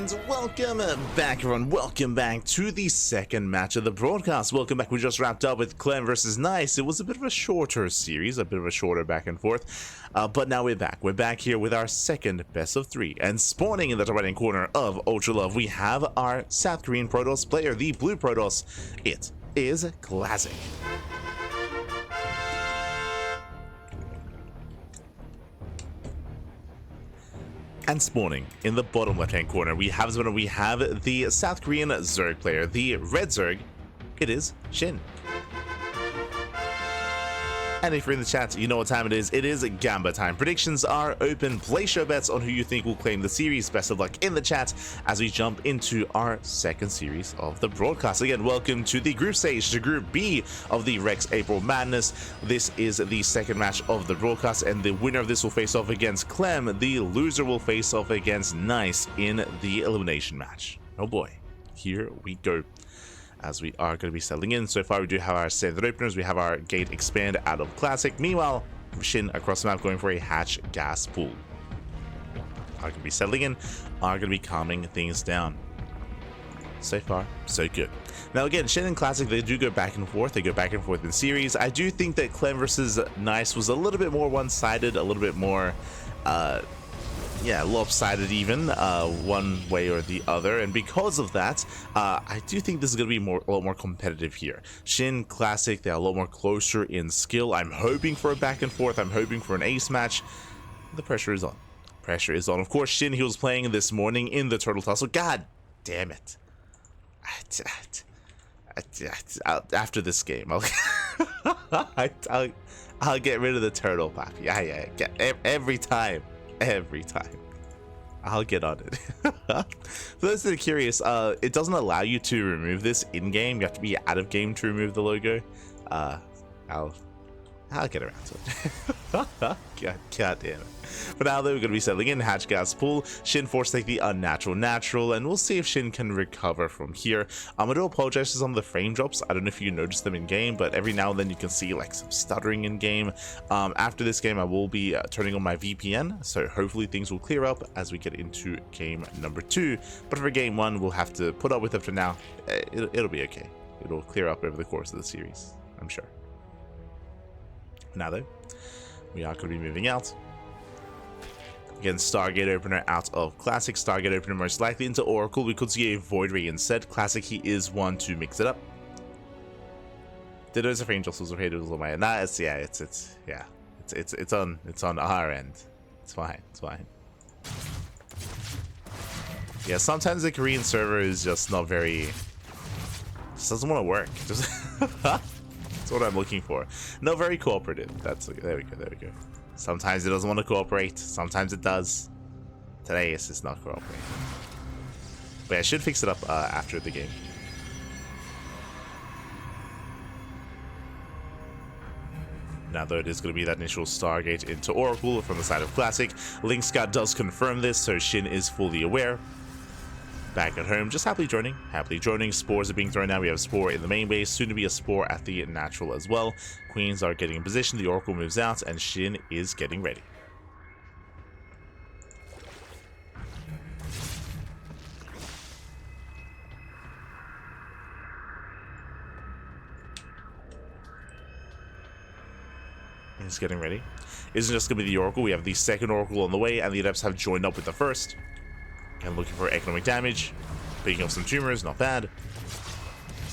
And welcome back, everyone. Welcome back to the second match of the broadcast. Welcome back. We just wrapped up with Clem versus Nice. It was a bit of a shorter series, a bit of a shorter back and forth. But now we're back. We're back here with our second best of three. And spawning in the top right-hand corner of Ultra Love, we have our South Korean Protoss player, the Blue Protoss. It is Classic. And spawning in the bottom left-hand corner, we have the South Korean Zerg player, the Red Zerg. It is SHIN. And if you're in the chat, you know what time it is. It is Gamba time. Predictions are open. Place your bets on who you think will claim the series. Best of luck in the chat as we jump into our second series of the broadcast. Again, welcome to the group stage, to Group B of the Rex April Madness. This is the second match of the broadcast, and the winner of this will face off against Clem. The loser will face off against Nice in the elimination match. Oh boy, here we go. As we are going to be settling in. So far we do have our standard openers, we have our gate expand out of Classic. Meanwhile, SHIN across the map going for a hatch gas pool. Are going to be settling in, are going to be calming things down. So far, so good. Now again, SHIN and Classic, they do go back and forth. They go back and forth in series. I do think that Clem versus Nice was a little bit more one-sided, a little bit more yeah, lopsided even, one way or the other, and because of that, I do think this is going to be a lot more competitive here. SHIN, Classic, they're a lot more closer in skill. I'm hoping for a back and forth. I'm hoping for an ace match. The pressure is on. Pressure is on. Of course, SHIN, he was playing this morning in the Turtle Tussle. God damn it. After this game, I'll get rid of the turtle, Papi. Yeah, every time. I'll get on it. For those that are curious, it doesn't allow you to remove this in-game. You have to be out of game to remove the logo. I'll get around to it. God damn it. For now, though, we're going to be settling in hatch gas pool. SHIN force take the unnatural natural, and we'll see if SHIN can recover from here. I do apologize for some of the frame drops. I don't know if you noticed them in game, but every now and then you can see like some stuttering in game. After this game, I will be turning on my VPN, so hopefully things will clear up as we get into game number 2. But for game 1, we'll have to put up with it for now. It'll be okay. It'll clear up over the course of the series, I'm sure. Now though, we are going to be moving out. Again, Stargate opener out of Classic. Stargate opener most likely into Oracle. We could see a Void Ray instead. Classic, he is one to mix it up. Did those frame just okay? On my end. Nah, it's on our end. It's fine. Yeah, sometimes the Korean server is just not very. Just doesn't want to work. Just that's what I'm looking for. No, very cooperative. There we go. Sometimes it doesn't want to cooperate. Sometimes it does. Today it's just not cooperating. But yeah, I should fix it up after the game. Now though, it is going to be that initial Stargate into Oracle from the side of Classic. Link Scout does confirm this, so SHIN is fully aware. Back at home, just happily joining. Spores are being thrown now. We have a Spore in the main base, soon to be a Spore at the natural as well. Queens are getting in position, the Oracle moves out, and SHIN is getting ready. He's getting ready. Isn't just going to be the Oracle, we have the second Oracle on the way, and the Adepts have joined up with the first. And looking for economic damage, picking up some tumors, not bad.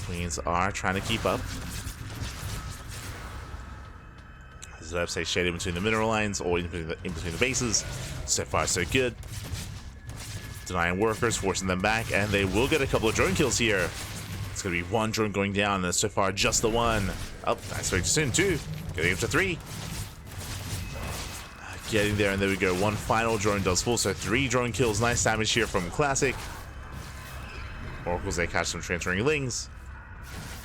Queens are trying to keep up. As I say, shading between the mineral lines or in between the bases. So far, so good. Denying workers, forcing them back, and they will get a couple of drone kills here. It's going to be one drone going down, and so far, just the one. Oh, I expect to soon, 2. Getting up to 3. Getting there, and there we go. One final drone does full, so 3 drone kills. Nice damage here from Classic. Oracles, they catch some transferring lings.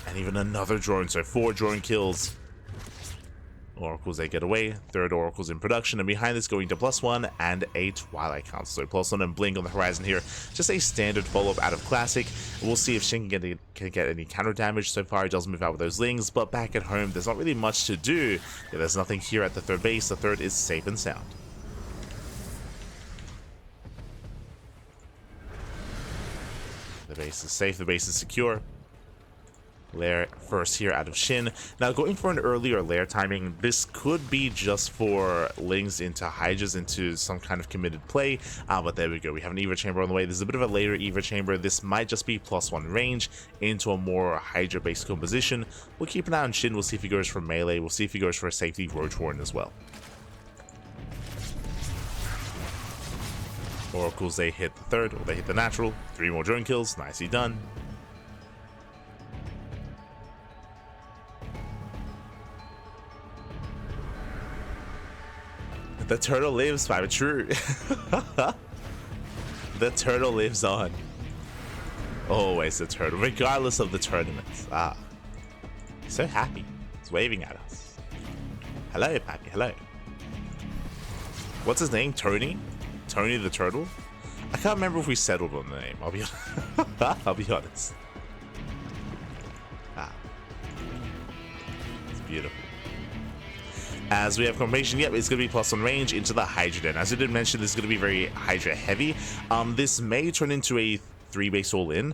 And even another drone, so 4 drone kills. Oracles, they get away. Third Oracle's in production, and behind this going to +1 and a Twilight Council. So +1 and Blink on the horizon here. Just a standard follow-up out of Classic. We'll see if SHIN can get any counter damage. So far, he does move out with those lings, but back at home, there's not really much to do. Yeah, there's nothing here at the third base. The third is safe and sound. The base is safe. The base is secure. Lair first here out of Shin. Now going for an earlier lair timing, this could be just for Lings into Hydras into some kind of committed play, but there we go. We have an Eva chamber on the way. This is a bit of a later Eva chamber. This might just be +1 range into a more Hydra based composition. We'll keep an eye on Shin. We'll see if he goes for melee. We'll see if he goes for a safety Roach Warren as well. Oracles, they hit the third, or they hit the natural. 3 more drone kills. Nicely done. The turtle lives, Five True. The turtle lives on. Always the turtle, regardless of the tournaments. Ah. So happy. He's waving at us. Hello, Pappy. Hello. What's his name? Tony? Tony the turtle? I can't remember if we settled on the name. I'll be honest. I'll be honest. Ah. It's beautiful. As we have confirmation, yep, it's going to be +1 range into the Hydra Den. As I did mention, this is going to be very Hydra heavy. This may turn into a 3-base all-in.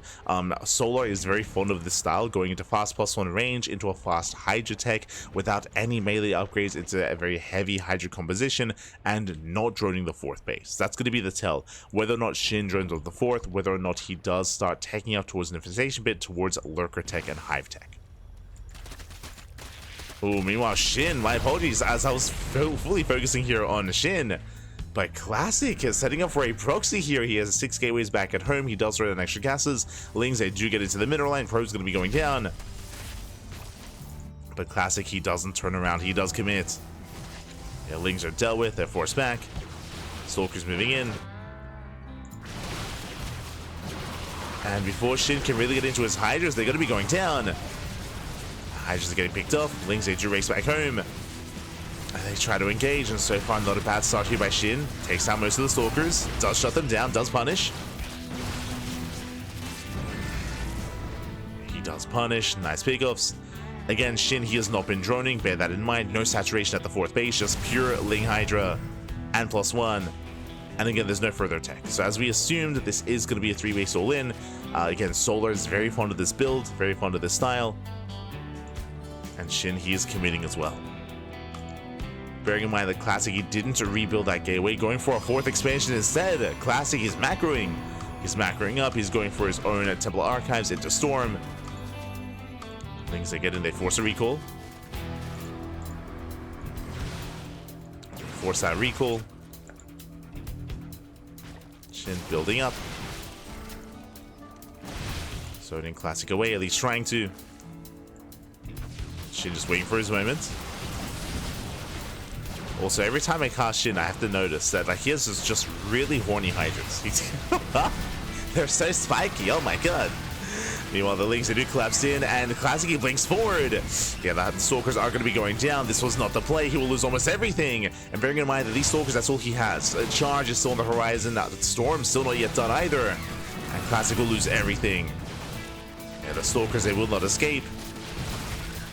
Solar is very fond of this style, going into fast +1 range into a fast Hydra tech without any melee upgrades into a very heavy Hydra composition and not droning the 4th base. That's going to be the tell. Whether or not Shin drones on the 4th, whether or not he does start teching up towards an Invitation bit towards Lurker tech and Hive tech. Oh, meanwhile, Shin, my apologies, as I was fully focusing here on Shin. But Classic is setting up for a proxy here. He has 6 gateways back at home. He does throw in extra gases. Lings, they do get into the middle line. Pro's going to be going down. But Classic, he doesn't turn around. He does commit. Yeah, Lings are dealt with. They're forced back. Stalker's moving in. And before Shin can really get into his Hydras, they're going to be going down. Hydras are getting picked up. Lings, they do race back home. And they try to engage, and so far not a bad start here by Shin. Takes out most of the Stalkers. Does shut them down, does punish. He does punish. Nice pickups. Again, Shin, he has not been droning. Bear that in mind. No saturation at the 4th base. Just pure Ling Hydra and +1. And again, there's no further attack. So as we assumed, this is going to be a 3-base all-in. Again, Solar is very fond of this build. Very fond of this style. And Shin, he is committing as well. Bearing in mind that Classic, he didn't rebuild that gateway, going for a 4th expansion instead. Classic is macroing. He's macroing up. He's going for his own Temple Archives into Storm. Things they get in, they force a recall. Force that recall. Shin building up. Sodium Classic away, at least trying to. Shin just waiting for his moment. Also, every time I cast Shin, I have to notice that like he has this just really horny Hydras. They're so spiky, oh my god. Meanwhile, the Lings, they do collapse in, and Classic, he blinks forward. Yeah, the Stalkers are going to be going down. This was not the play. He will lose almost everything. And bearing in mind that these Stalkers, that's all he has. A charge is still on the horizon. The Storm's still not yet done either. And Classic will lose everything. Yeah, the Stalkers, they will not escape.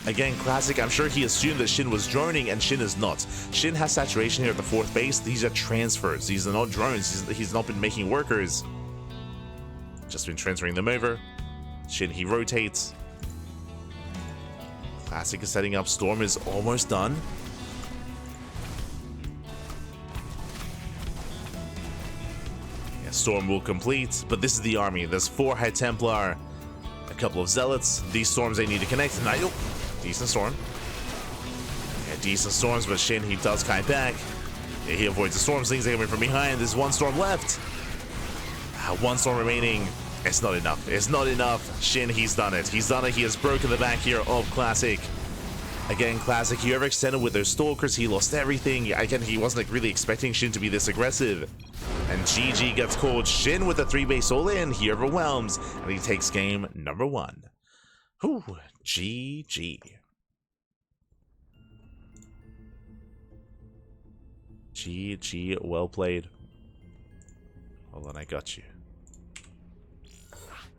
Again, Classic, I'm sure he assumed that Shin was droning, and Shin is not. Shin has saturation here at the 4th base. These are transfers. These are not drones. He's not been making workers. Just been transferring them over. Shin, he rotates. Classic is setting up. Storm is almost done. Yeah, Storm will complete, but this is the army. There's 4 High Templar, a couple of Zealots. These Storms, they need to connect. Now, decent Storm. Yeah, decent Storms, but Shin, he does kite back. Yeah, he avoids the Storms. Things are coming from behind. There's 1 Storm left. 1 Storm remaining. It's not enough. It's not enough. Shin, he's done it. He's done it. He has broken the back here of Classic. Again, Classic, he overextended with those Stalkers. He lost everything. Again, he wasn't really expecting Shin to be this aggressive. And GG gets called. Shin with a 3-base all-in. He overwhelms, and he takes game number 1. Whew. GG. GG, well played. Hold on, I got you.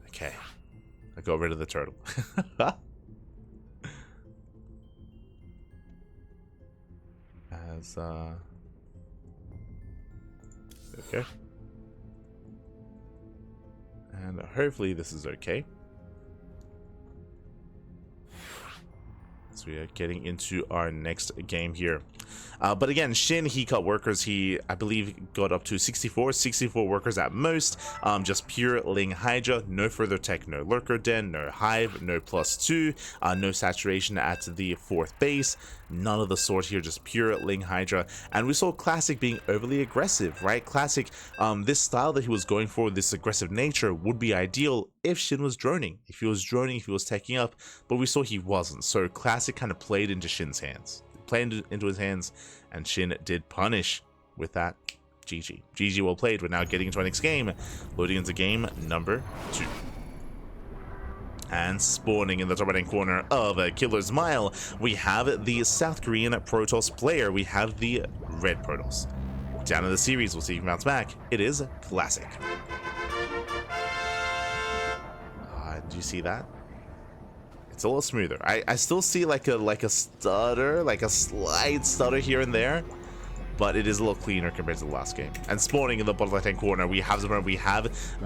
Okay, I got rid of the turtle. As okay. And hopefully this is okay. So we are getting into our next game here. But again, SHIN, he cut workers. He, I believe, got up to 64 workers at most. Just pure Ling Hydra, no further tech, no lurker den, no hive, no +2, no saturation at the 4th base, none of the sort here, just pure Ling Hydra. And we saw Classic being overly aggressive, right? Classic, this style that he was going for, this aggressive nature, would be ideal if SHIN was droning. If he was droning, if he was teching up, but we saw he wasn't. So Classic kind of played into SHIN's hands. Played into his hands, and SHIN did punish with that. GG. GG, well played. We're now getting into our next game, loading into game number 2. And spawning in the top right-hand corner of Killer's Mile, we have the South Korean Protoss player. We have the red Protoss. Down in the series, we'll see if he bounce back. It is Classic. Do you see that? It's a little smoother. I still see like a stutter, like a slight stutter here and there, but it is a little cleaner compared to the last game. And spawning in the bottom left-hand corner, we have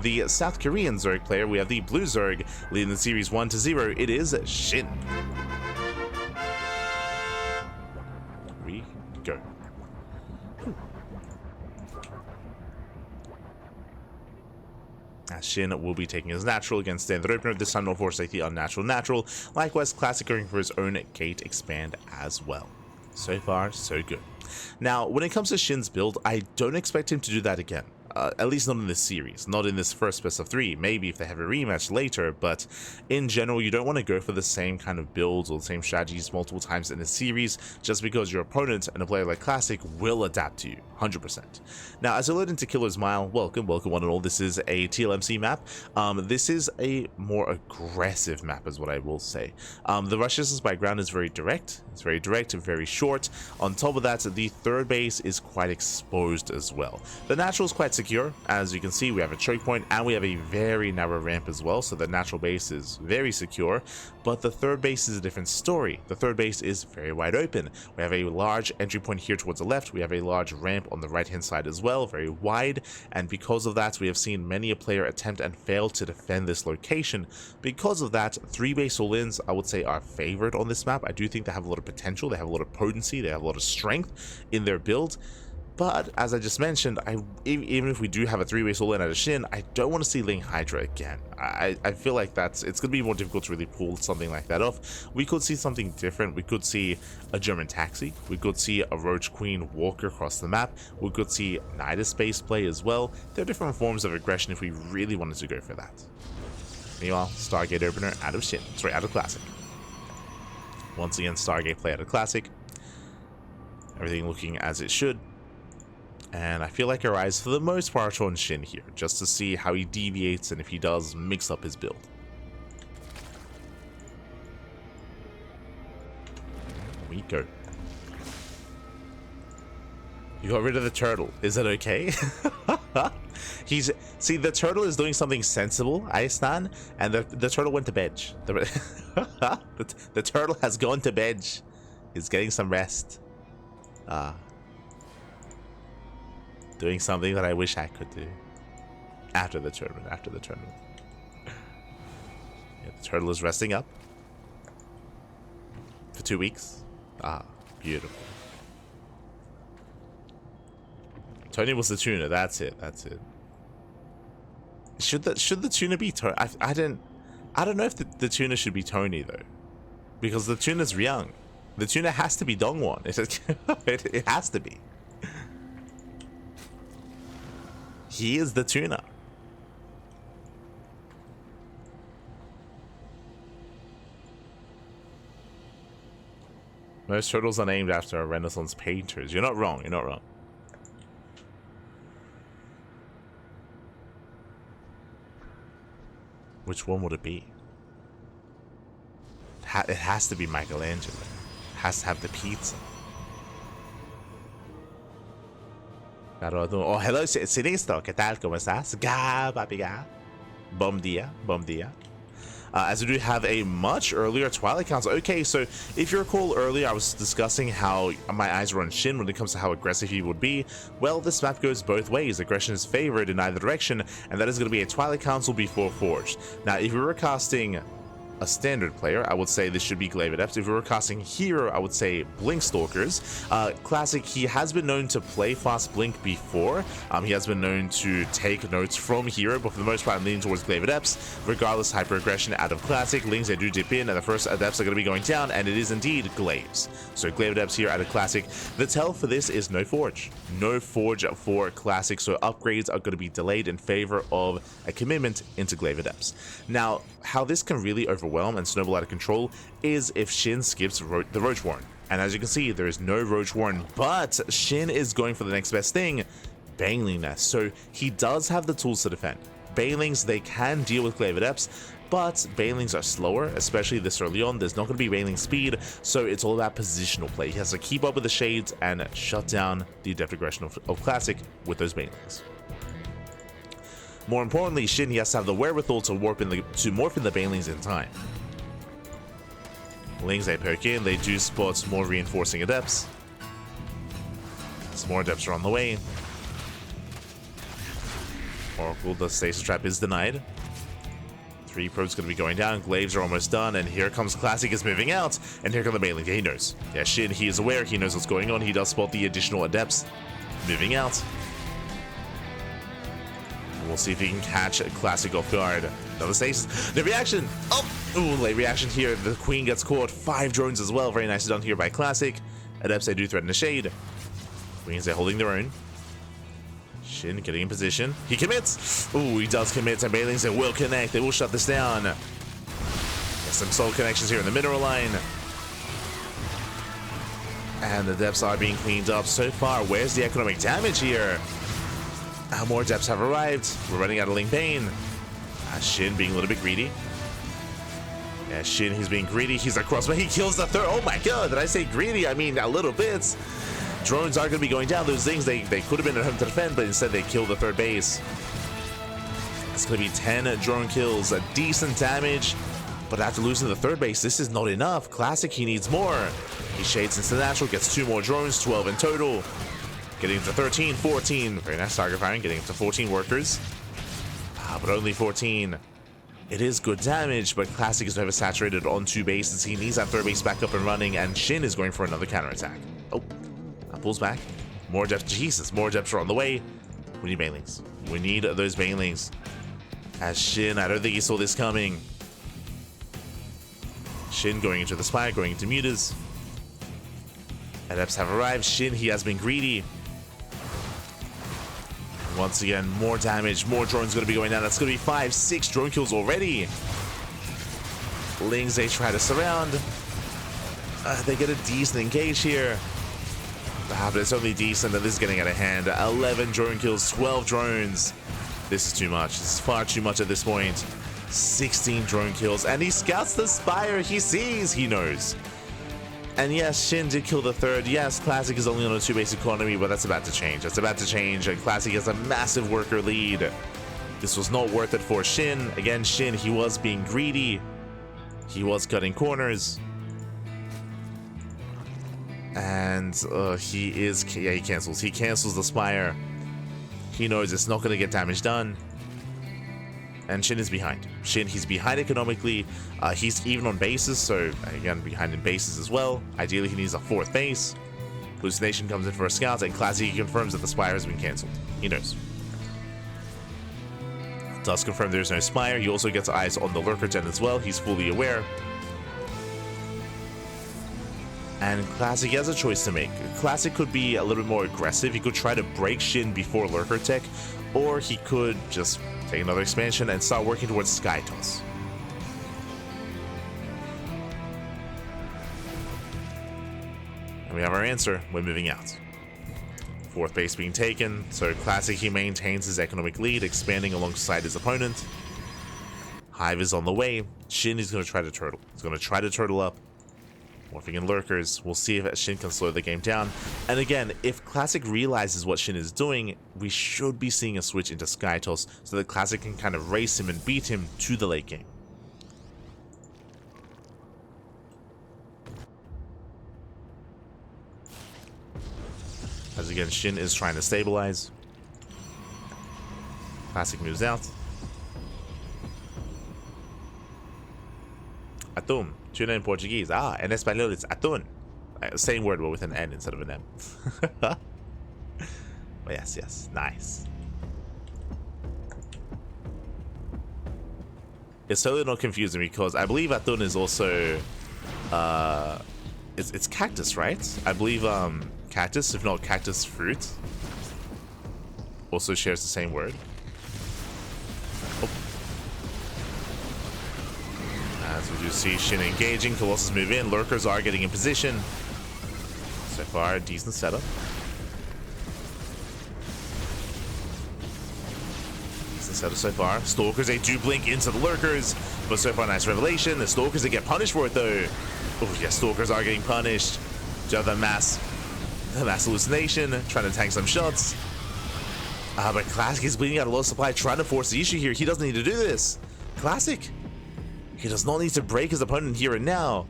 the South Korean Zerg player. We have the blue Zerg leading the series 1-0. It is SHIN. We go. SHIN will be taking his natural against standard opener, this time no force safety, unnatural, natural. Likewise, Classic going for his own gate expand as well. So far, so good. Now, when it comes to SHIN's build, I don't expect him to do that again. At least not in this series, not in this first best of 3, maybe if they have a rematch later, but in general, you don't want to go for the same kind of builds or the same strategies multiple times in a series, just because your opponent and a player like Classic will adapt to you, 100%. Now, as I load into Killer's Mile, welcome one and all, this is a TLMC map. This is a more aggressive map is what I will say. The rush distance by ground is very direct, very short. On top of that, the third base is quite exposed as well. The natural is quite secure. As you can see, we have a choke point and we have a very narrow ramp as well, so the natural base is very secure, but the third base is a different story. The third base is very wide open. We have a large entry point here towards the left, we have a large ramp on the right hand side as well, very wide, and because of that we have seen many a player attempt and fail to defend this location. Because of that, 3 base all-ins I would say are favored on this map. I do think they have a lot of potential, they have a lot of potency, they have a lot of strength in their build. But as I just mentioned, even if we do have a 3-base all-in at a SHIN, I don't want to see Ling Hydra again. I feel like it's going to be more difficult to really pull something like that off. We could see something different. We could see a German taxi. We could see a Roach Queen walk across the map. We could see Nidus base play as well. There are different forms of aggression if we really wanted to go for that. Meanwhile, Stargate opener out of SHIN. Sorry, out of Classic. Once again, Stargate play out of Classic. Everything looking as it should. And I feel like our eyes for the most part on SHIN here, just to see how he deviates and if he does mix up his build. Here we go. You got rid of the turtle. Is that okay? See, the turtle is doing something sensible, I stand, and the turtle went to bed. The turtle has gone to bed. He's getting some rest. Doing something that I wish I could do after the tournament. Yeah, the turtle is resting up for 2 weeks. Beautiful. Tony was the tuna. That's it. Should the tuna be Tony? I don't know if the tuna should be Tony though, because the tuna's young. The tuna has to be Dongwon. It has to be. He is the tuna. Most turtles are named after Renaissance painters. You're not wrong. Which one would it be? It has to be Michelangelo. It has to have the pizza. Oh, hello, Sinistro. ¿Qué tal? ¿Cómo estás? Bom dia. as we do have a much earlier Twilight Council. Okay, so if you recall earlier, I was discussing how my eyes were on SHIN when it comes to how aggressive he would be. Well, this map goes both ways. Aggression is favored in either direction, and that is going to be a Twilight Council before Forged. Now, if we were casting a standard player, I would say this should be Glaive Adepts. If we were casting hero, I would say Blink Stalkers. Classic, he has been known to play fast Blink before. He has been known to take notes from hero, but for the most part, I'm leaning towards Glaive Adepts. Regardless, hyper aggression out of Classic. Lings, they do dip in, and the first Adepts are going to be going down, and it is indeed Glaives. So Glaive Adepts here out of Classic. The tell for this is no Forge. No Forge for Classic, so upgrades are going to be delayed in favor of a commitment into Glaive Adepts. Now, how this can really overwhelm and snowball out of control is if SHIN skips the Roach Warren. And as you can see, there is no Roach Warren, but SHIN is going for the next best thing, Baneling Nest. So he does have the tools to defend. Banelings, they can deal with Glaive Adepts, but Banelings are slower, especially this early on. There's not going to be Baneling speed, so it's all about positional play. He has to keep up with the shades and shut down the adept aggression of Classic with those Banelings. More importantly, SHIN, he has to have the wherewithal to morph in the Banelings in time. Lings, they poke in, they do spot more reinforcing Adepts. Some more Adepts are on the way. Oracle, the stasis trap is denied. 3 probes going to be going down, Glaives are almost done, and here comes Classic is moving out, and here come the Banelings. Yeah, he knows. Yeah, SHIN, he is aware, he knows what's going on, he does spot the additional Adepts moving out. We'll see if he can catch Classic off guard. Another stasis. The reaction! Oh! Ooh, late reaction here. The Queen gets caught. 5 drones as well. Very nicely done here by Classic. Adepts, they do threaten the shade. Queens, they're holding their own. SHIN getting in position. He commits! Ooh, he does commit. And Banelings, they will connect. They will shut this down. There's some soul connections here in the mineral line. And the Adepts are being cleaned up so far. Where's the economic damage here? More Adepts have arrived. We're running out of Ling Bane. SHIN being a little bit greedy. Yeah, SHIN, he's being greedy. He's across, but he kills the third. Oh my god, did I say greedy? I mean, a little bit. Drones are going to be going down. Those things, they could have been at home to defend, but instead they killed the third base. It's going to be 10 drone kills, a decent damage. But after losing the third base, this is not enough. Classic, he needs more. He shades into the natural, gets 2 more drones, 12 in total. Getting to 13, 14. Very nice target firing. Getting up to 14 workers. But only 14. It is good damage, but Classic is oversaturated on 2 bases. He needs that third base back up and running, and SHIN is going for another counterattack. Oh, that pulls back. More Adepts. Jesus, more Adepts are on the way. We need Banelings. We need those Banelings. As SHIN, I don't think he saw this coming. SHIN going into the Spire, going into Mutas. Adepts have arrived. SHIN, he has been greedy. Once again, more damage, more drones going to be going down. That's going to be 5, 6 drone kills already. Lings, they try to surround. They get a decent engage here. But it's only decent, and this is getting out of hand. 11 drone kills, 12 drones. This is too much. This is far too much at this point. 16 drone kills, and he scouts the Spire. He sees, he knows. And yes, SHIN did kill the third. Yes, Classic is only on a 2-base economy, but that's about to change. That's about to change, and Classic has a massive worker lead. This was not worth it for SHIN. Again, SHIN, he was being greedy. He was cutting corners. And he cancels. He cancels the Spire. He knows it's not going to get damage done. And SHIN is behind. SHIN, he's behind economically. He's even on bases, so again, behind in bases as well. Ideally, he needs a 4th base. Hallucination comes in for a scout, and Classic confirms that the Spire has been cancelled. He knows. Does confirm there's no Spire. He also gets eyes on the Lurker Gen as well. He's fully aware. And Classic has a choice to make. Classic could be a little bit more aggressive. He could try to break SHIN before Lurker Tech, or he could just take another expansion and start working towards Sky Toss. And we have our answer. We're moving out. 4th base being taken, so Classic, he maintains his economic lead, expanding alongside his opponent. Hive is on the way. SHIN is going to try to turtle. He's going to try to turtle up. Morphing in Lurkers. We'll see if SHIN can slow the game down. And again, if Classic realizes what SHIN is doing, we should be seeing a switch into Sky Toss so that Classic can kind of race him and beat him to the late game. again, SHIN is trying to stabilize. Classic moves out. Atum. Tuna in Portuguese. Ah, en español it's atún. Same word, but with an N instead of an M. But yes, yes. Nice. It's totally not confusing because I believe atún is also... It's cactus, right? I believe cactus, if not cactus fruit, also shares the same word. Oh. As we do see SHIN engaging, Colossus move in, lurkers are getting in position. So far, decent setup. Decent setup so far. Stalkers, they do blink into the lurkers, but so far, nice revelation. The Stalkers, they get punished for it though. Oh yeah, Stalkers are getting punished. Do you have the mass hallucination, trying to tank some shots. But Classic is bleeding out a low supply, trying to force the issue here. He doesn't need to do this. Classic, he does not need to break his opponent here and now.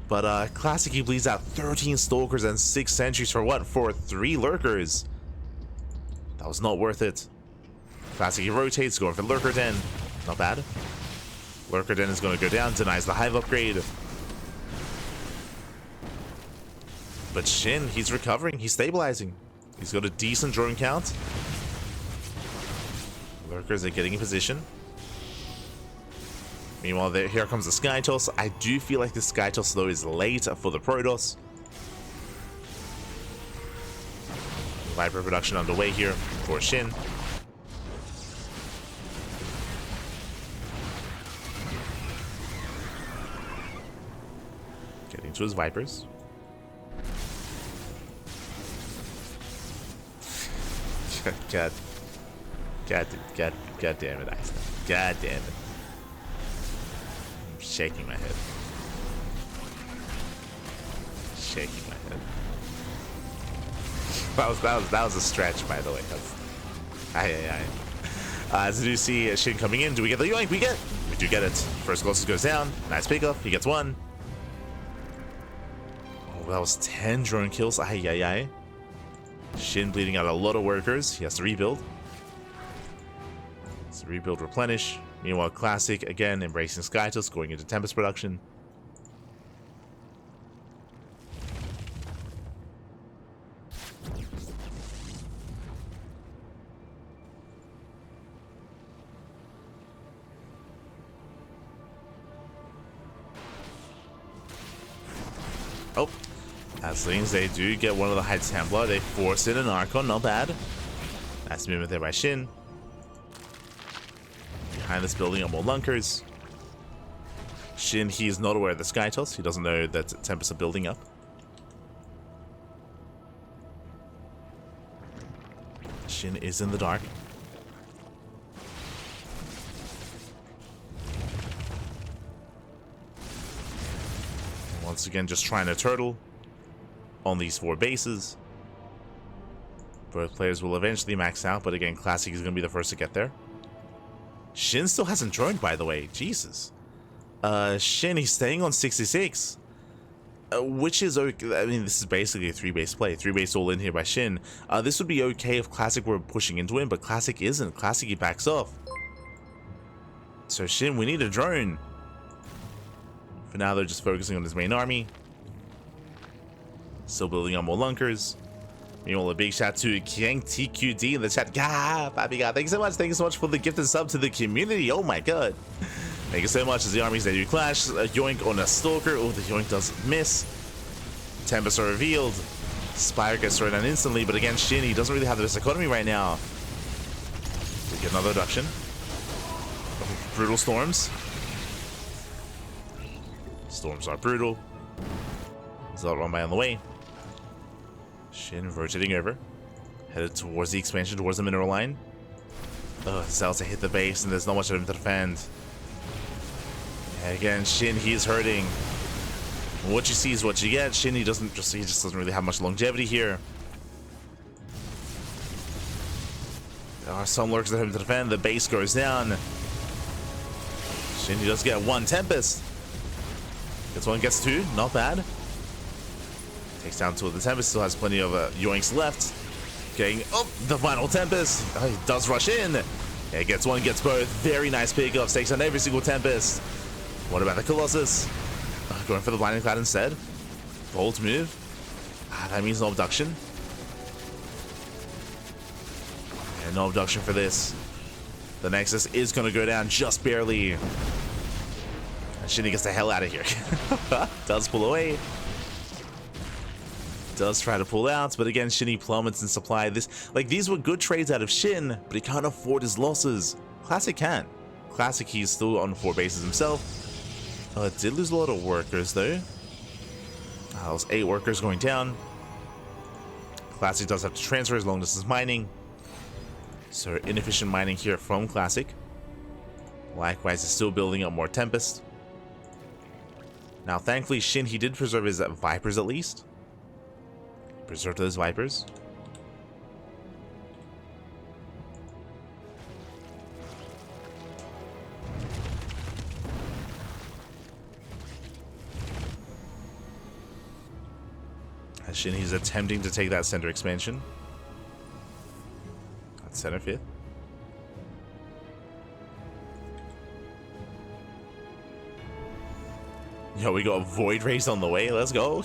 But Classic, he bleeds out 13 Stalkers and 6 sentries for what? For 3 lurkers. That was not worth it. Classic, he rotates, going for Lurker Den. Not bad. Lurker Den is going to go down, denies the Hive upgrade. But SHIN, he's recovering, he's stabilizing. He's got a decent drone count. Lurkers are getting in position. Meanwhile, here comes the Sky Toss. I do feel like the Sky Toss, though, is late for the Protoss. Viper production underway here for SHIN. Getting to his Vipers. God damn it, Iceland. God damn it. I'm shaking my head. Shaking my head. That was a stretch, by the way. As you see SHIN coming in, do we get the yoink? We do get it. First Colossus goes down. Nice pickup. He gets 1. Oh, that was 10 drone kills. SHIN bleeding out a lot of workers. He has to rebuild. So rebuild, replenish. Meanwhile, Classic again embracing Skytus, going into Tempest production. Oh. Aslings, they do get one of the High Templar. They force in an Archon, not bad. Nice movement there by SHIN. Behind this building are more Lunkers. SHIN, he's not aware of the Sky Toss. He doesn't know that Tempests are building up. SHIN is in the dark. Once again, just trying to turtle on these 4 bases. Both players will eventually max out, but again, Classic is going to be the first to get there. SHIN still hasn't droned, by the way. Jesus. SHIN, he's staying on 66. Which is okay. I mean, this is basically a 3-base play. 3-base all in here by SHIN. This would be okay if Classic were pushing into him, but Classic isn't. Classic, he backs off. So SHIN, we need a drone. For now, they're just focusing on his main army. Still building on more Lunkers. Meanwhile, a big shout to Kiang TQD in the chat. Papi God, thank you so much. Thank you so much for the gift and sub to the community. Oh my god. Thank you so much. As the armies, they do clash. A yoink on a Stalker. Oh, the yoink doesn't miss. Tempests are revealed. Spire gets thrown down instantly, but again, SHIN, he doesn't really have the best economy right now. We get another reduction. Brutal storms. Storms are brutal. Zealot runway on the way. SHIN rotating over. Headed towards the expansion, towards the mineral line. Zealots hit the base, and there's not much of him to defend. And again, SHIN, he's hurting. What you see is what you get. SHIN, he just doesn't really have much longevity here. There are some lurks that have him to defend. The base goes down. SHIN, he does get 1 Tempest. Gets 1, gets 2. Not bad. Takes down two of the Tempest, still has plenty of yoinks left. Getting up the final Tempest. He does rush in. Yeah, gets one, gets both. Very nice pickup. Takes on every single Tempest. What about the Colossus? Going for the Blinding Cloud instead. Bold move. That means no abduction. And no abduction for this. The Nexus is going to go down just barely. And SHIN gets the hell out of here. Does pull away. Does try to pull out, but again, SHIN plummets in supply. These were good trades out of SHIN, but he can't afford his losses. Classic can. Classic, he's still on 4 bases himself. Did lose a lot of workers though. Those 8 workers going down. Classic does have to transfer as long distance mining. So inefficient mining here from Classic. Likewise, is still building up more Tempest. Now, thankfully, SHIN, he did preserve his Vipers at least. Preserve those Vipers. As SHIN, he's attempting to take that center expansion. That's center 5th. Yo, we got a Void Race on the way. Let's go.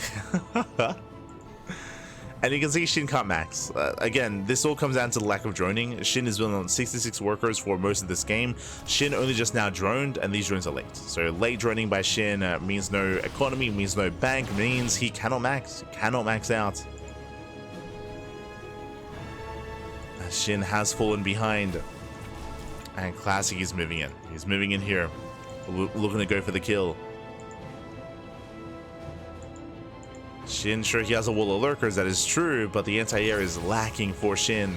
And you can see SHIN can't max. Again, this all comes down to the lack of droning. SHIN is building on 66 workers for most of this game. SHIN only just now droned, and these drones are late. So late droning by SHIN means no economy, means no bank, means he cannot max. He cannot max out. SHIN has fallen behind. And Classic is moving in. He's moving in here. Looking to go for the kill. SHIN, sure, he has a wall of lurkers, that is true, but the anti-air is lacking for SHIN.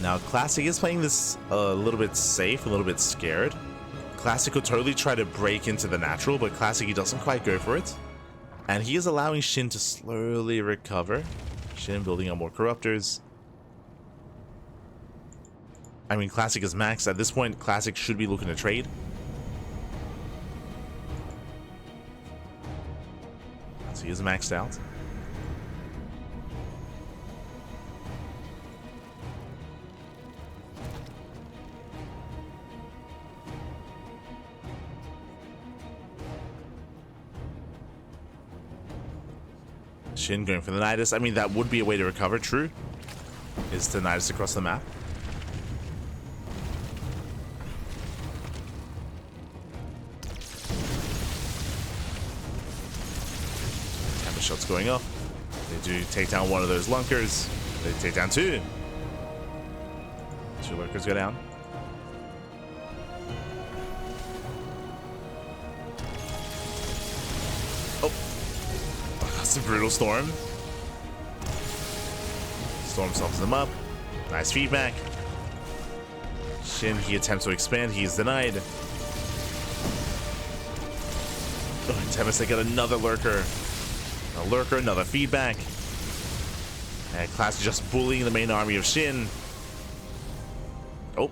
Now, Classic is playing this a little bit safe, a little bit scared. Classic could totally try to break into the natural, but Classic, he doesn't quite go for it. And he is allowing SHIN to slowly recover. SHIN building up more Corruptors. I mean, Classic is maxed. At this point, Classic should be looking to trade. So he is maxed out. SHIN going for the Nidus. I mean, that would be a way to recover, true. Is to Nidus across the map. Shots going off. They do take down one of those lunkers. They take down 2. 2 lurkers go down. Oh, that's a brutal Storm. Storm softs them up. Nice feedback. SHIN, he attempts to expand. He is denied. Oh, Tempest, they get another lurker. A lurker, another feedback. And Classic just bullying the main army of SHIN. Oh.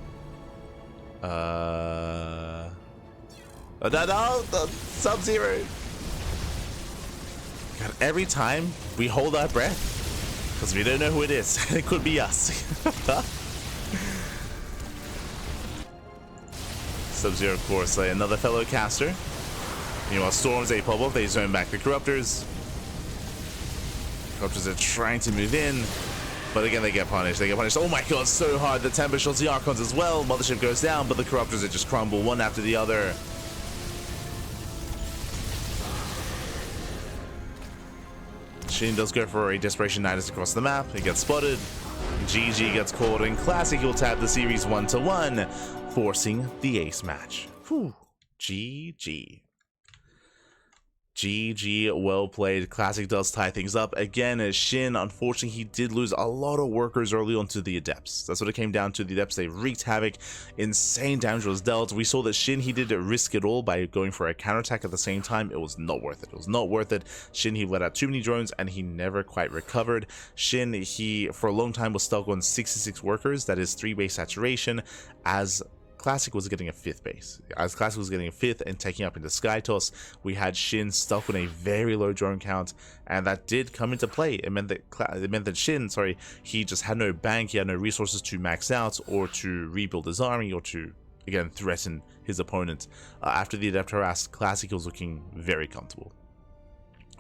No, Sub-Zero. God, every time we hold our breath, because we don't know who it is. It could be us. Sub-Zero, of course, another fellow caster. Meanwhile, Storms, they pop up, they zone back the Corruptors. Corruptors are trying to move in, but again they get punished. They get punished. Oh my god, so hard. The Tempest shots the Archons as well. Mothership goes down, but the Corruptors are just crumble one after the other. SHIN does go for a Desperation Nidus across the map. He gets spotted. GG gets called, and Classic will tab the series 1-1, forcing the ace match. Whew. GG. GG, well played. Classic does tie things up. Again, SHIN, unfortunately, he did lose a lot of workers early on to the Adepts. That's what it came down to. The Adepts, they wreaked havoc. Insane damage was dealt. We saw that SHIN, he did risk it all by going for a counterattack at the same time. It was not worth it. It was not worth it. SHIN, he let out too many drones, and he never quite recovered. SHIN, he, for a long time, was stuck on 66 workers. That is 3 base saturation, as Classic was getting a 5th base. As Classic was getting a 5th and taking up into Sky Toss, we had SHIN stuck on a very low drone count, and that did come into play. It meant that SHIN, sorry, he just had no bank, he had no resources to max out or to rebuild his army or to, again, threaten his opponent. After the Adept harassed Classic, he was looking very comfortable.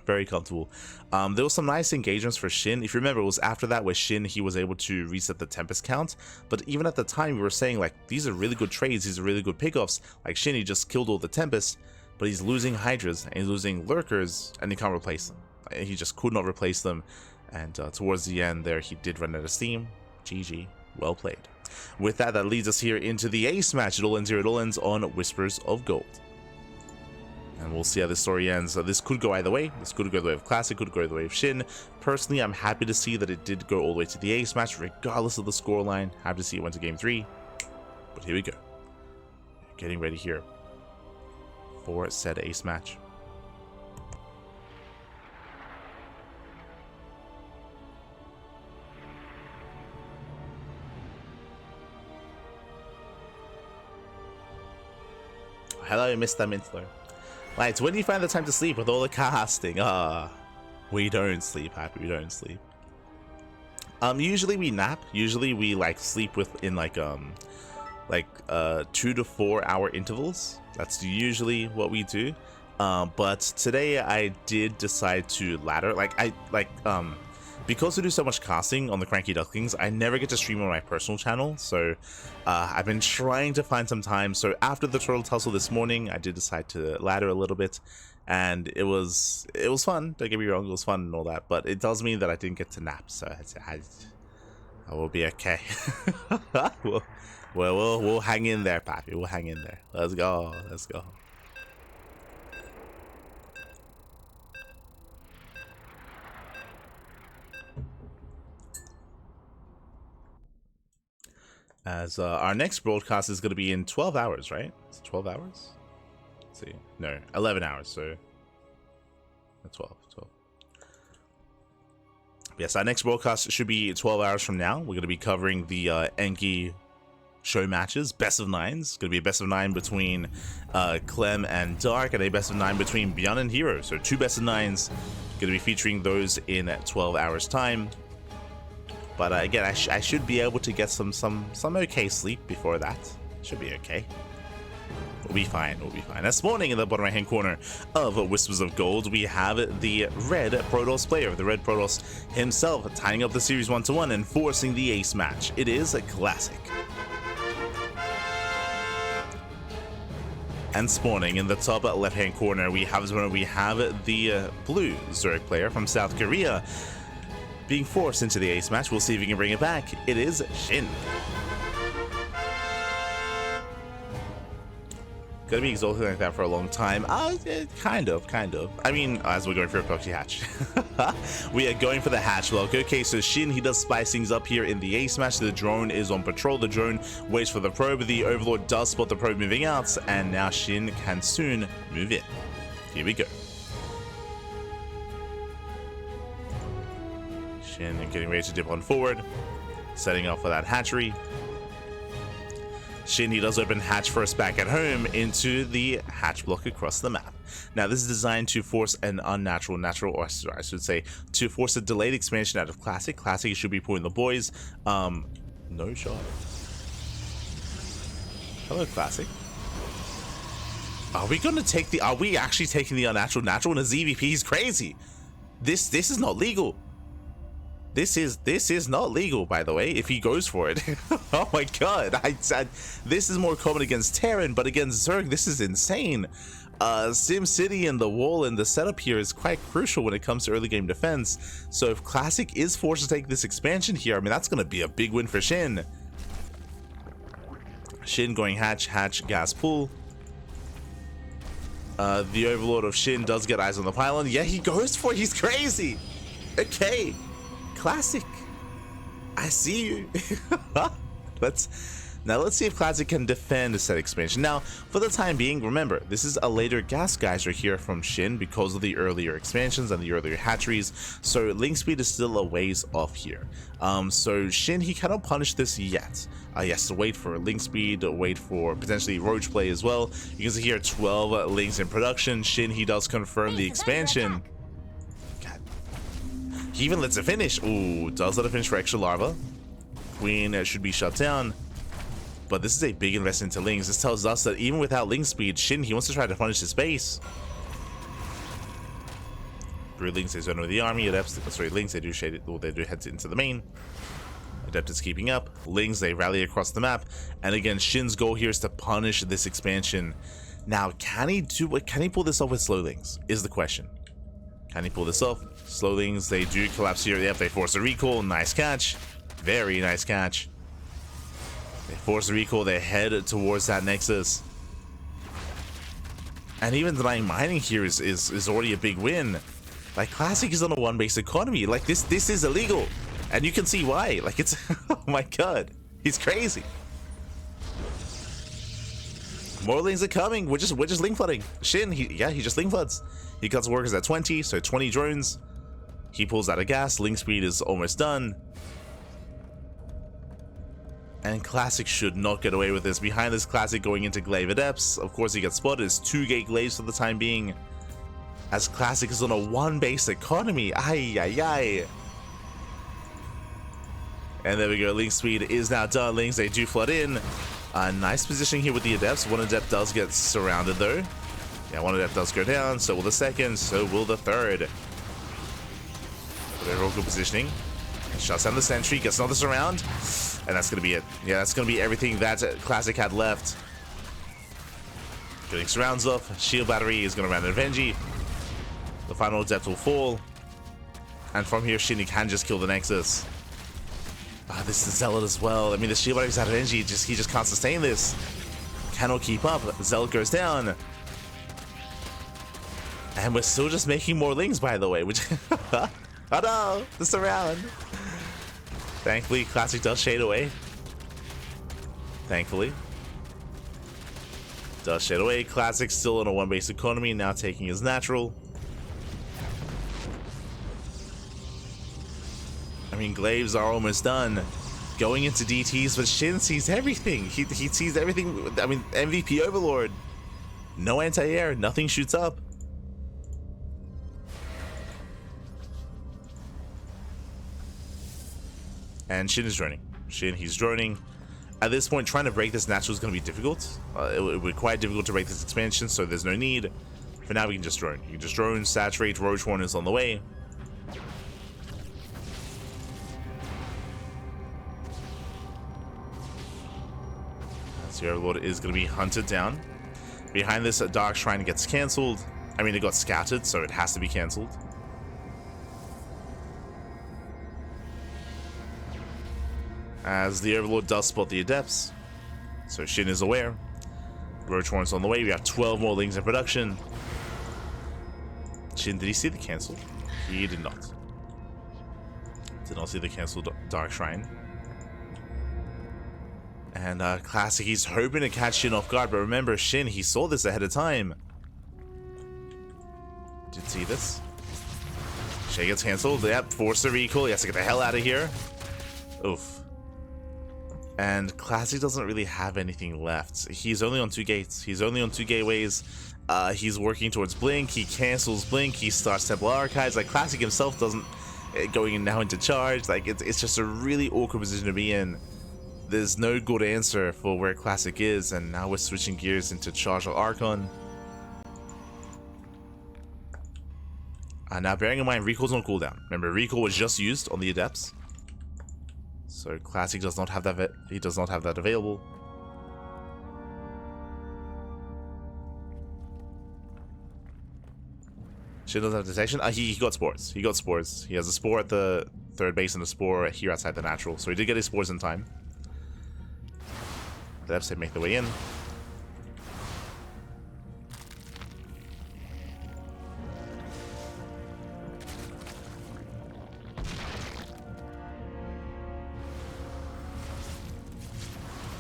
Very comfortable. There was some nice engagements for SHIN. If you remember, it was after that where SHIN, he was able to reset the Tempest count. But even at the time, we were saying, like, these are really good trades, these are really good pickoffs. Like, SHIN, he just killed all the Tempest, but he's losing Hydras and he's losing Lurkers, and he can't replace them. He just could not replace them. And towards the end there, he did run out of steam. GG, well played. With that, that leads us here into the ace match. It all ends here. It all ends on Whispers of Gold. And we'll see how this story ends. This could go either way. This could go the way of Classic, could go the way of SHIN. Personally, I'm happy to see that it did go all the way to the ace match, regardless of the scoreline. Happy to see it went to game 3. But here we go. Getting ready here for said ace match. Hello, Mr. Mintler. Right, when do you find the time to sleep with all the casting? We don't sleep, Happy, we don't sleep. Usually we nap. Usually we like sleep within like 2 to 4 hour intervals. That's usually what we do. But today I did decide to ladder. Because we do so much casting on the CranKy Ducklings, I never get to stream on my personal channel, so I've been trying to find some time. So after the Turtle Tussle this morning, I did decide to ladder a little bit, and it was fun. Don't get me wrong, it was fun and all that, but it does mean that I didn't get to nap, so I will be okay. we'll hang in there, Pappy. We'll hang in there. Let's go. Let's go. As our next broadcast is going to be in 12 hours, right? It's 12 hours? Let's see. No, 11 hours, so 12. Yes, our next broadcast should be 12 hours from now. We're going to be covering the Enki show matches, best of 9s. It's going to be a best of 9 between Clem and Dark, and a best of 9 between Beyond and Hero. So 2 best of 9s. Going to be featuring those in 12 hours time. But again, I should be able to get some okay sleep before that. Should be okay. We'll be fine. We'll be fine. This morning, in the bottom right-hand corner of Whispers of Gold, we have the Red Protoss player, the Red Protoss himself, tying up the series 1-1 and forcing the ace match. It is a Classic. And spawning in the top left-hand corner, we have the blue Zerg player from South Korea, being forced into the ace match. We'll see if we can bring it back. It is SHIN. Gonna be exalted like that for a long time. Kind of. I mean, as we're going for a proxy hatch. We are going for the hatch block. Okay, so SHIN, he does spice things up here in the ace match. The drone is on patrol. The drone waits for the probe. The Overlord does spot the probe moving out, and now SHIN can soon move in. Here we go. SHIN getting ready to dip on forward, setting up for that hatchery. SHIN, he does open hatch first back at home into the hatch block across the map. Now this is designed to force an unnatural, or I should say, to force a delayed expansion out of Classic. Classic should be pulling the boys. No shot. Hello, Classic. Are we actually taking the unnatural natural? And a ZvP is crazy. This is not legal. This is not legal, by the way, if he goes for it. Oh my god, I said this is more common against Terran, but against Zerg, this is insane. SimCity and the wall and the setup here is quite crucial when it comes to early game defense. So if Classic is forced to take this expansion here, I mean, that's going to be a big win for SHIN. SHIN going hatch, gas pool. The Overlord of Shin does get eyes on the pylon. Yeah, he goes for it. He's crazy. Okay. Classic. I see you. Let's see if Classic can defend the set expansion. Now, for the time being, remember, this is a later gas geyser here from Shin because of the earlier expansions and the earlier hatcheries, so link speed is still a ways off here. So Shin, he cannot punish this yet. He has to wait for link speed, wait for potentially roach play as well. You can see here 12 links in production. Shin, he does confirm the expansion. God. He even lets it finish. Ooh, does let it finish for extra larva. Queen should be shut down. But this is a big investment into links. This tells us that even without link speed, Shin, he wants to try to punish his base. Broodlings, they zone with the army. Adepts, sorry, Links, they do shade it, or they do head into the main. Adept is keeping up. Lings, they rally across the map. And again, Shin's goal here is to punish this expansion. Now, can he pull this off with slow Lings? Is the question. Can he pull this off? Slow Lings, they do collapse here. Yep, they force a recall. Nice catch. Very nice catch. They force the recall, they head towards that Nexus. And even denying mining here is already a big win. Like, Classic is on a one base economy. Like, this is illegal. And you can see why. Like, it's oh my god. He's crazy. More links are coming. We're just link flooding. Shin, he just link floods. He cuts workers at 20, so 20 drones. He pulls out of gas, link speed is almost done. And Classic should not get away with this. Behind this, Classic going into Glaive Adepts. Of course, he gets spotted. It's 2 gate Glaives for the time being. As Classic is on a one base economy. Ay, ay, ay. And there we go. Link speed is now done. Links, they do flood in. Nice positioning here with the Adepts. One Adept does get surrounded though. Yeah, one Adept does go down. So will the second. So will the third. They're all good positioning. Shuts down the sentry. Gets another surround. And that's going to be it. Yeah, that's going to be everything that Classic had left. Getting surrounds off. Shield battery is going to run an Avengi. The final Adept will fall. And from here, Shin can just kill the Nexus. This is Zealot as well. I mean, the shield battery's out of energy. He just can't sustain this. Cannot keep up. Zealot goes down. And we're still just making more links, by the way. Which oh no, the surround. Thankfully, Classic does shade away. Thankfully. Does shade away. Classic still on a one base economy, now taking his natural. I mean, Glaives are almost done. Going into DTs, but Shin sees everything. He sees everything. I mean, MVP Overlord. No anti-air, nothing shoots up. And Shin is droning. Shin, he's droning. At this point, trying to break this natural is going to be difficult. It would be quite difficult to break this expansion, so there's no need. For now, we can just drone. You can just drone, saturate, Roach Horn is on the way. So Overlord is going to be hunted down. Behind this, a Dark Shrine gets cancelled. I mean, it got scouted, so it has to be cancelled. As the Overlord does spot the Adepts. So Shin is aware. Roach Horn's on the way. We have 12 more links in production. Shin, did he see the cancel? He did not. Did not see the cancelled Dark Shrine. And Classic, he's hoping to catch Shin off guard, but remember, Shin, he saw this ahead of time. Did see this. Shay gets cancelled. Yep, force the recall. He has to get the hell out of here. Oof. And Classic doesn't really have anything left. He's only on 2 gates. He's only on 2 gateways. He's working towards Blink. He cancels Blink. He starts Templar Archives. Like, Classic himself doesn't going in now into charge. Like, it's just a really awkward position to be in. There's no good answer for where Classic is, and now we're switching gears into Charge of Archon. Now, bearing in mind, Recall's on cooldown. Remember, Recall was just used on the Adepts. So Classic does not have that. He does not have that available. Shin doesn't have detection. He got spores. He got spores. He has a spore at the 3rd base and a spore here outside the natural. So he did get his spores in time. The Adepts, they make their way in.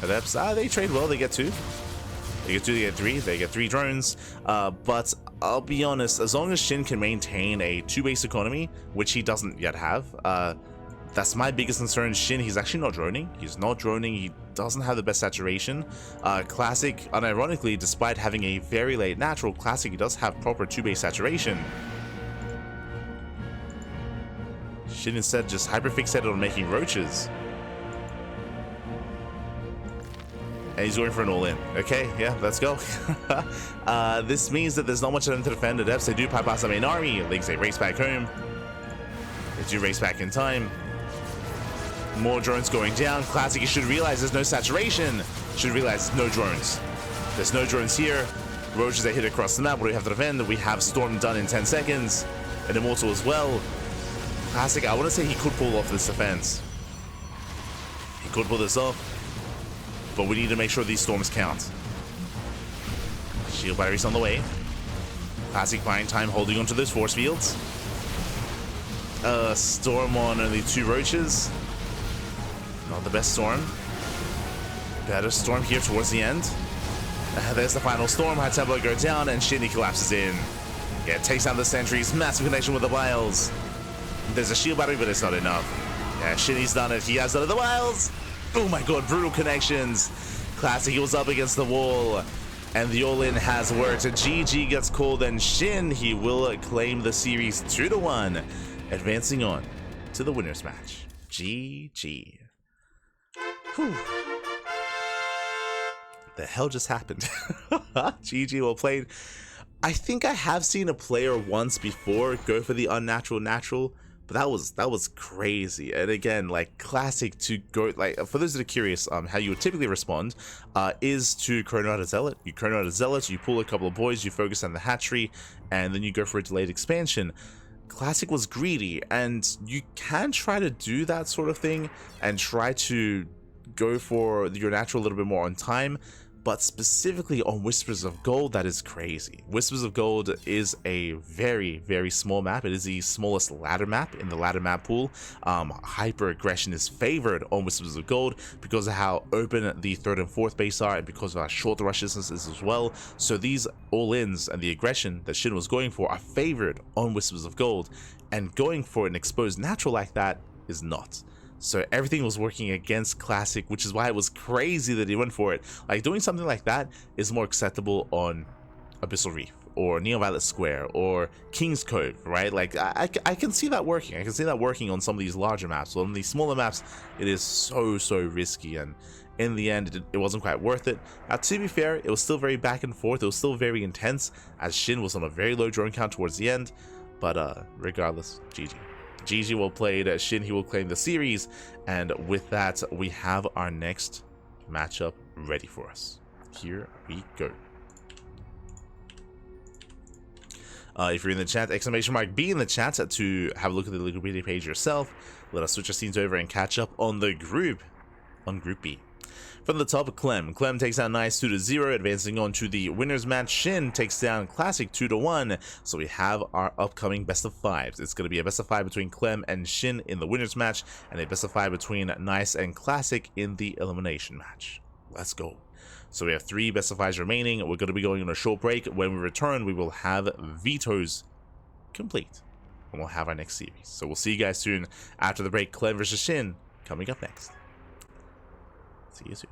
Adepts, they trade well. They get 2. They get 2, they get 3. They get 3 drones. But I'll be honest, as long as Shin can maintain a 2 base economy, which he doesn't yet have, that's my biggest concern. Shin, he's actually not droning. He's not droning. He doesn't have the best saturation. Classic, unironically, despite having a very late natural, Classic, he does have proper 2 base saturation. Shin instead just hyperfixated on making roaches. And he's going for an all-in. Okay, yeah, let's go. This means that there's not much of them to defend. Adepts, they do bypass the main army. Lynx, they race back home. They do race back in time. More drones going down. Classic, you should realize there's no saturation. Should realize no drones. There's no drones here. Roaches, they hit across the map. What do we have to defend? We have Storm done in 10 seconds. An Immortal as well. Classic, I want to say he could pull off this defense. He could pull this off. But we need to make sure these storms count. Shield batteries on the way. Classic buying time, holding onto those force fields. Storm on only 2 roaches. Not the best storm. Better storm here towards the end. There's the final storm. High tempo go down and Shinny collapses in. Yeah, takes down the sentries. Massive connection with the vials. There's a shield battery, but it's not enough. Yeah, Shinny's done it. He has done it. The vials. Oh my god, brutal connections. Classic, he was up against the wall. And the all-in has worked. GG gets called, and Shin, he will claim the series 2-1. Advancing on to the winners match. GG. Whew. The hell just happened? GG, well played. I think I have seen a player once before go for the unnatural natural. But that was crazy. And again, like, Classic to go, like, for those that are curious, how you would typically respond is to chrono out a zealot. You chrono out a zealot, you pull a couple of boys, you focus on the hatchery, and then you go for a delayed expansion. Classic was greedy, and you can try to do that sort of thing and try to go for your natural a little bit more on time. But specifically on Whispers of Gold, that is crazy. Whispers of Gold is a very, very small map. It is the smallest ladder map in the ladder map pool. Hyper aggression is favored on Whispers of Gold because of how open the 3rd and 4th base are, and because of our short rush distances as well. So these all-ins and the aggression that Shin was going for are favored on Whispers of Gold, and going for an exposed natural like that is not. So everything was working against Classic, which is why it was crazy that he went for it. Like, doing something like that is more acceptable on Abyssal Reef or Neo-Violet Square or King's Cove, right? Like, I can see that working. I can see that working on some of these larger maps. But on these smaller maps, it is so risky, and in the end, it wasn't quite worth it. Now, to be fair, it was still very back and forth. It was still very intense, as Shin was on a very low drone count towards the end. But regardless, GG. GG well played. Shin, he will claim the series, and with that, we have our next matchup ready for us. Here we go. If you're in the chat, !B in the chat to have a look at the Wikipedia page yourself. Let us switch our scenes over and catch up on the group, on Group B. From the top, Clem takes down Nice 2-0, advancing on to the winners match. Shin takes down Classic 2-1. So we have our upcoming best of 5s. It's going to be a best of 5 between Clem and Shin in the winners match, and a best of 5 between Nice and Classic in the elimination match. Let's go. So we have 3 best of 5s remaining. We're going to be going on a short break. When we return, we will have vetoes complete, and we'll have our next series. So we'll see you guys soon after the break. Clem versus Shin coming up next. See you soon.